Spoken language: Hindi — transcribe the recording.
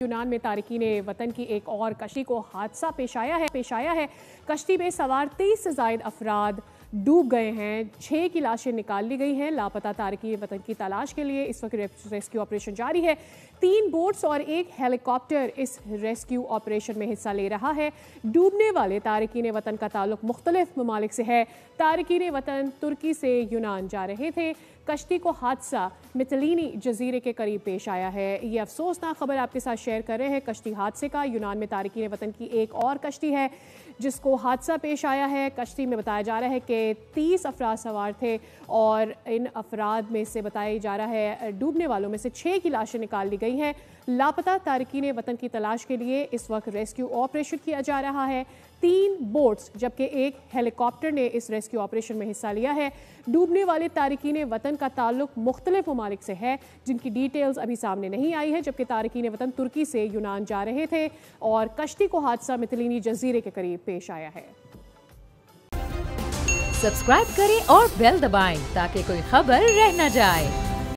यूनान में तारिकीन वतन की एक और कश्ती को हादसा पेश आया है। कश्ती में सवार 30 से ज़ायद अफराद डूब गए हैं। 6 की लाशें निकाल ली गई हैं। लापता तारिकीन वतन की तलाश के लिए इस वक्त रेस्क्यू ऑपरेशन जारी है। 3 बोट्स और 1 हेलीकॉप्टर इस रेस्क्यू ऑपरेशन में हिस्सा ले रहा है। डूबने वाले तारिकीन वतन का ताल्लुक मुख्तलिफ ममालिक से है। तारिकीन वतन तुर्की से यूनान जा रहे थे। कश्ती को हादसा मितलीनी जजीरे के करीब पेश आया है। ये अफसोसनाक खबर आपके साथ शेयर कर रहे हैं कश्ती हादसे का। यूनान में तारिकीन वतन की एक और कश्ती है जिसको हादसा पेश आया है। कश्ती में बताया जा रहा है कि 30 अफराद सवार थे और इन अफराद में से बताया जा रहा है डूबने वालों में से 6 की लाशें निकाल ली गई हैं। लापता तारिकीन वतन की तलाश के लिए इस वक्त रेस्क्यू ऑपरेशन किया जा रहा है। 3 बोट्स जबकि 1 हेलीकॉप्टर ने इस रेस्क्यू ऑपरेशन में हिस्सा लिया है। डूबने वाले तारिकीन वतन का ताल्लुक मुख्तलिफ ममालिक से है जिनकी डिटेल्स अभी सामने नहीं आई है, जबकि तारिकीन वतन तुर्की से यूनान जा रहे थे और कश्ती को हादसा मितलीनी जजीरे के करीब पेश आया है। सब्सक्राइब करें और बेल दबाएं ताकि कोई खबर रह न जाए।